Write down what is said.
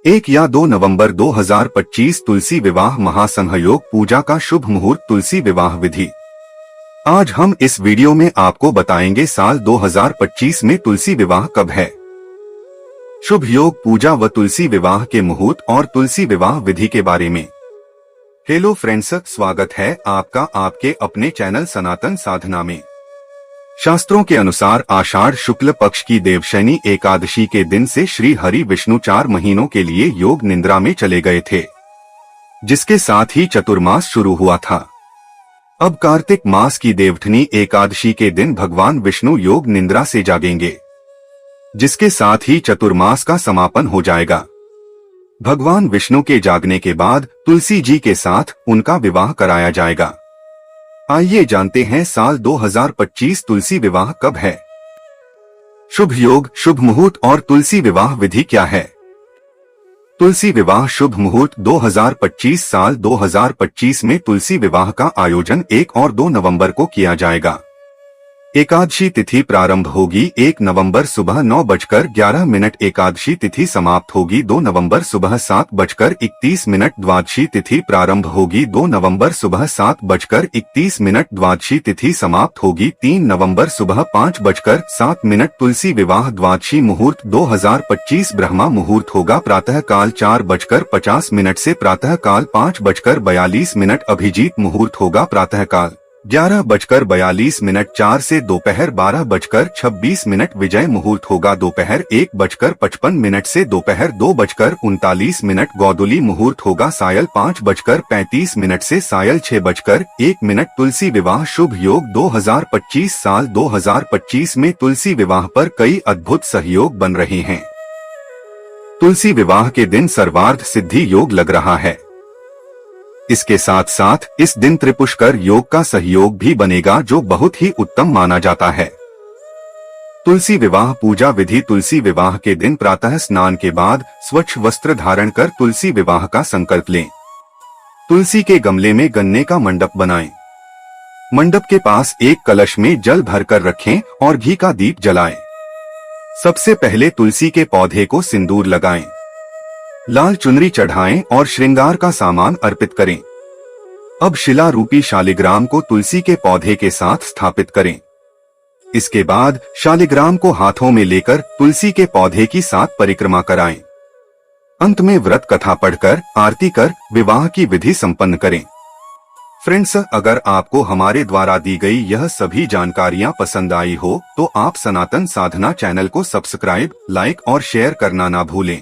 1 या 2 नवंबर 2025 तुलसी विवाह महासंयोग पूजा का शुभ मुहूर्त तुलसी विवाह विधि। आज हम इस वीडियो में आपको बताएंगे साल 2025 में तुलसी विवाह कब है, शुभ योग पूजा व तुलसी विवाह के मुहूर्त और तुलसी विवाह विधि के बारे में। हेलो फ्रेंड्स, स्वागत है आपका आपके अपने चैनल सनातन साधना में। शास्त्रों के अनुसार आषाढ़ शुक्ल पक्ष की देवशयनी एकादशी के दिन से श्री हरि विष्णु 4 महीनों के लिए योग निद्रा में चले गए थे, जिसके साथ ही चतुर्मास शुरू हुआ था। अब कार्तिक मास की देवठनी एकादशी के दिन भगवान विष्णु योग निद्रा से जागेंगे, जिसके साथ ही चतुर्मास का समापन हो जाएगा। भगवान विष्णु के जागने के बाद तुलसी जी के साथ उनका विवाह कराया जाएगा। आइए जानते हैं साल 2025 तुलसी विवाह कब है, शुभ योग, शुभ मुहूर्त और तुलसी विवाह विधि क्या है। तुलसी विवाह शुभ मुहूर्त 2025 साल 2025 में तुलसी विवाह का आयोजन 1 और 2 नवंबर को किया जाएगा। एकादशी तिथि प्रारंभ होगी 1 नवंबर सुबह 9:11। एकादशी तिथि समाप्त होगी 2 नवंबर सुबह 7:31। द्वादशी तिथि प्रारंभ होगी 2 नवंबर सुबह 7:31। द्वादशी तिथि समाप्त होगी 3 नवंबर सुबह 5:07। तुलसी विवाह द्वादशी मुहूर्त 2025 ब्रह्मा मुहूर्त होगा प्रातः काल 4:50 से प्रातः काल 5:42। अभिजीत मुहूर्त होगा प्रातः काल 11:42 4 से दोपहर 12:26। विजय मुहूर्त होगा दोपहर 1:55 से दोपहर 2:39। गोधूली मुहूर्त होगा सायं 5:35 से सायं 6:01। तुलसी विवाह शुभ योग 2025 साल 2025 में तुलसी विवाह पर कई अद्भुत सहयोग बन रहे हैं। तुलसी विवाह के दिन सर्वार्थ सिद्धि योग लग रहा है। इसके साथ साथ इस दिन त्रिपुष्कर योग का सहयोग भी बनेगा, जो बहुत ही उत्तम माना जाता है। तुलसी विवाह पूजा विधि तुलसी विवाह के दिन प्रातः स्नान के बाद स्वच्छ वस्त्र धारण कर तुलसी विवाह का संकल्प लें। तुलसी के गमले में गन्ने का मंडप बनाएं। मंडप के पास एक कलश में जल भरकर रखें और घी का दीप जलाएं। सबसे पहले तुलसी के पौधे को सिंदूर लगाएं, लाल चुनरी चढ़ाएं और श्रृंगार का सामान अर्पित करें। अब शिला रूपी शालिग्राम को तुलसी के पौधे के साथ स्थापित करें। इसके बाद शालिग्राम को हाथों में लेकर तुलसी के पौधे की 7 परिक्रमा कराएं। अंत में व्रत कथा पढ़कर आरती कर विवाह की विधि संपन्न करें। फ्रेंड्स, अगर आपको हमारे द्वारा दी गई यह सभी जानकारियां पसंद आई हो तो आप सनातन साधना चैनल को सब्सक्राइब, लाइक और शेयर करना ना भूलें।